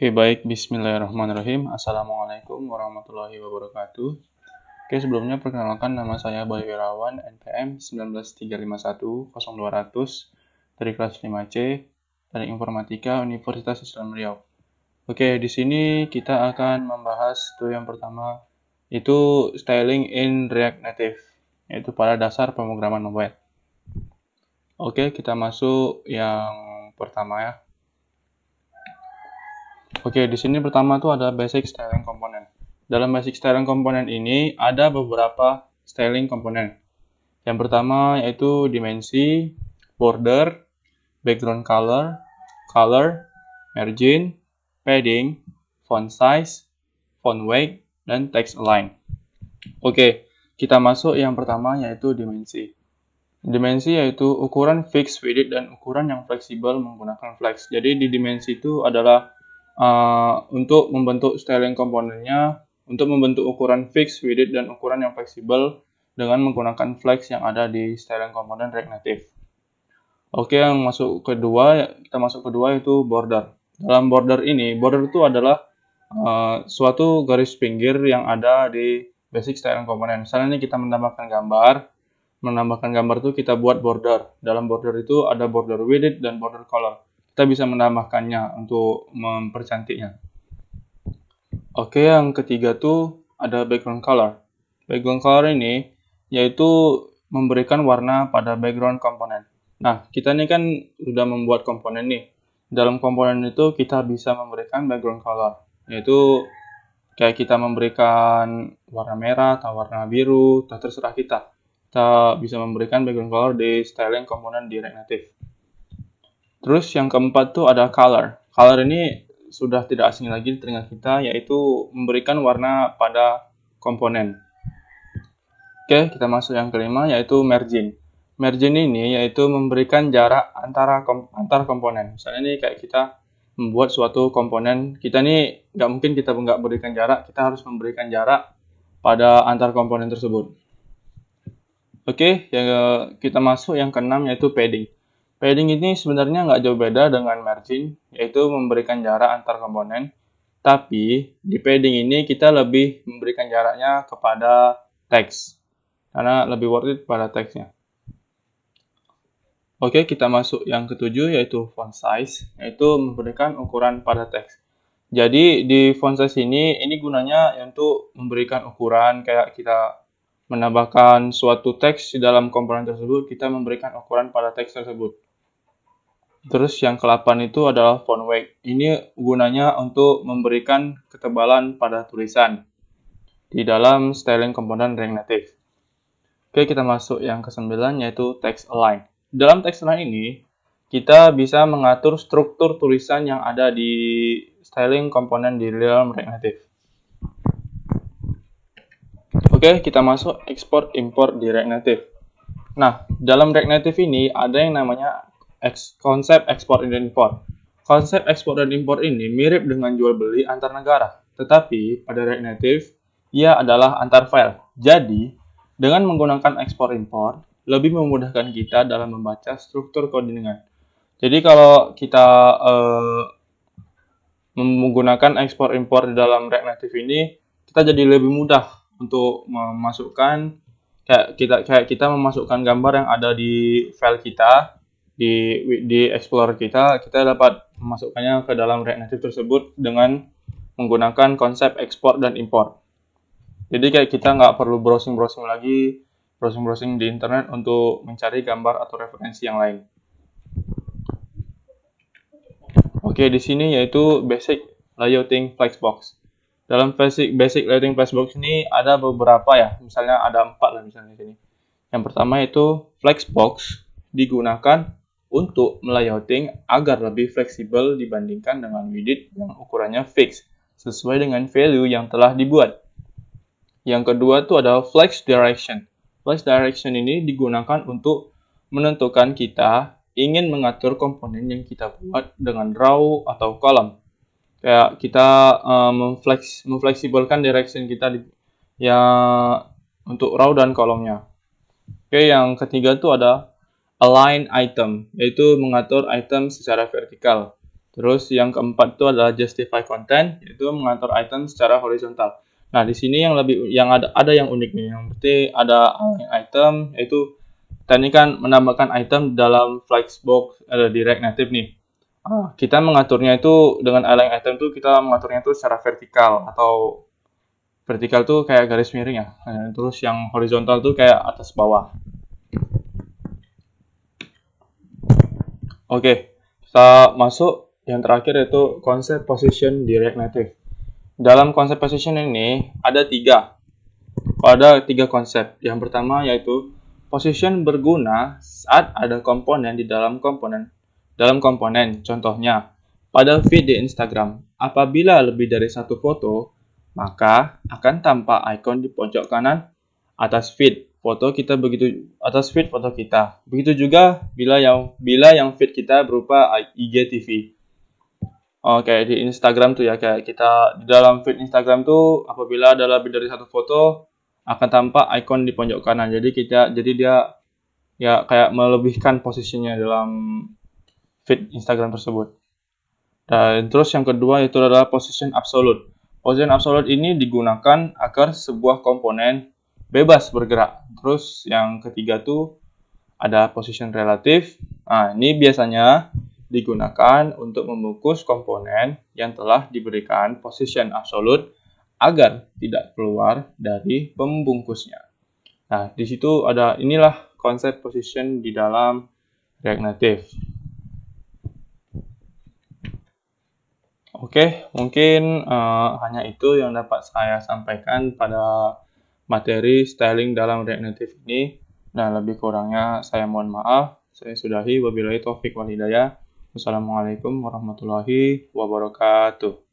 Oke, baik. Bismillahirrahmanirrahim. Assalamualaikum warahmatullahi wabarakatuh. Oke, sebelumnya perkenalkan nama saya Bayu Wirawan, NPM 19351-0200 dari kelas 5C dari Informatika Universitas Islam Riau. Oke, di sini kita akan membahas yang pertama, itu styling in React Native, yaitu pada dasar pemrograman web. Oke, kita masuk yang pertama ya. Oke, di sini pertama tuh ada basic styling component. Dalam basic styling component ini ada beberapa styling component. Yang pertama yaitu dimensi, border, background color, margin, padding, font size, font weight, dan text align. Oke, kita masuk yang pertama yaitu dimensi. Dimensi yaitu ukuran fixed width dan ukuran yang fleksibel menggunakan flex. Jadi di dimensi itu adalah untuk membentuk styling komponennya, untuk membentuk ukuran fixed width dan ukuran yang fleksibel dengan menggunakan flex yang ada di styling komponen React Native. Oke, kita masuk kedua yaitu border. Dalam border ini, border itu adalah suatu garis pinggir yang ada di basic styling komponen. Misalnya ini kita menambahkan gambar itu kita buat border. Dalam border itu ada border width dan border color. Kita bisa menambahkannya untuk mempercantiknya. Oke, yang ketiga tuh ada background color. Background color ini yaitu memberikan warna pada background komponen. Nah, kita ini kan sudah membuat komponen nih. Dalam komponen itu kita bisa memberikan background color, yaitu kayak kita memberikan warna merah atau warna biru, terserah kita. Kita bisa memberikan background color di styling komponen di React Native. Terus yang keempat tuh ada color. Color ini sudah tidak asing lagi di telinga kita, yaitu memberikan warna pada komponen. Oke, kita masuk yang kelima, yaitu margin. Margin ini yaitu memberikan jarak antar komponen. Misalnya ini kayak kita membuat suatu komponen, kita nih nggak mungkin kita nggak berikan jarak, kita harus memberikan jarak pada antar komponen tersebut. Oke, kita masuk yang keenam, yaitu padding. Padding ini sebenarnya nggak jauh beda dengan margin, yaitu memberikan jarak antar komponen. Tapi di padding ini kita lebih memberikan jaraknya kepada teks, karena lebih worth it pada teksnya. Oke, kita masuk yang ketujuh, yaitu font size, yaitu memberikan ukuran pada teks. Jadi di font size ini gunanya untuk memberikan ukuran, kayak kita menambahkan suatu teks di dalam komponen tersebut, kita memberikan ukuran pada teks tersebut. Terus yang ke-8 itu adalah font weight. Ini gunanya untuk memberikan ketebalan pada tulisan di dalam styling komponen React Native. Oke, kita masuk yang ke-9, yaitu text align. Dalam text align ini, kita bisa mengatur struktur tulisan yang ada di styling komponen di dalam React Native. Oke, kita masuk export import di React Native. Nah, dalam React Native ini ada yang namanya konsep ekspor dan import. Konsep ekspor dan import ini mirip dengan jual beli antar negara, tetapi pada React Native ia adalah antar file. Jadi, dengan menggunakan ekspor import lebih memudahkan kita dalam membaca struktur codingan. Jadi kalau kita menggunakan ekspor import di dalam React Native ini, kita jadi lebih mudah untuk memasukkan kayak kita memasukkan gambar yang ada di file kita. Di Explorer kita dapat memasukkannya ke dalam React Native tersebut dengan menggunakan konsep ekspor dan import. Jadi kayak kita nggak perlu browsing di internet untuk mencari gambar atau referensi yang lain. Oke, di sini yaitu basic layouting flexbox. Dalam basic layouting flexbox ini ada beberapa ya, misalnya ada 4 lah misalnya di sini. Yang pertama itu flexbox digunakan untuk melayouting agar lebih fleksibel dibandingkan dengan widget yang ukurannya fix, sesuai dengan value yang telah dibuat. Yang kedua itu adalah flex direction. Flex direction ini digunakan untuk menentukan kita ingin mengatur komponen yang kita buat dengan row atau kolom. Kayak kita memfleksibelkan direction kita untuk row dan kolomnya. Oke, yang ketiga itu ada align item, yaitu mengatur item secara vertikal. Terus yang keempat itu adalah justify content, yaitu mengatur item secara horizontal. Nah, di sini yang ada yang unik nih. Yang berarti ada align item, yaitu kita ini kan menambahkan item dalam Flexbox di React Native nih. Kita mengaturnya itu dengan align item tuh kita mengaturnya itu secara vertikal, atau vertikal tuh kayak garis miring ya. Terus yang horizontal tuh kayak atas bawah. Oke, kita masuk yang terakhir yaitu konsep position di React Native. Dalam konsep position ini ada tiga konsep. Yang pertama yaitu position berguna saat ada komponen di dalam komponen. Contohnya, pada feed di Instagram, apabila lebih dari satu foto, maka akan tampak ikon di pojok kanan atas feed foto kita. Begitu juga bila yang feed kita berupa IGTV. Kayak di Instagram tuh ya, kayak kita di dalam feed Instagram tuh apabila ada lebih dari satu foto akan tampak ikon di pojok kanan. Jadi dia ya kayak melebihkan posisinya dalam feed Instagram tersebut. Dan terus yang kedua itu adalah position absolute. Position absolute ini digunakan agar sebuah komponen bebas bergerak. Terus yang ketiga tuh ada position relatif. Nah, ini biasanya digunakan untuk membungkus komponen yang telah diberikan position absolute agar tidak keluar dari pembungkusnya. Nah, di situ inilah konsep position di dalam React Native. Oke, mungkin hanya itu yang dapat saya sampaikan pada materi styling dalam React Native ini. Nah, lebih kurangnya saya mohon maaf. Saya sudahi. Wabillahi taufiq wal hidayah. Wassalamualaikum warahmatullahi wabarakatuh.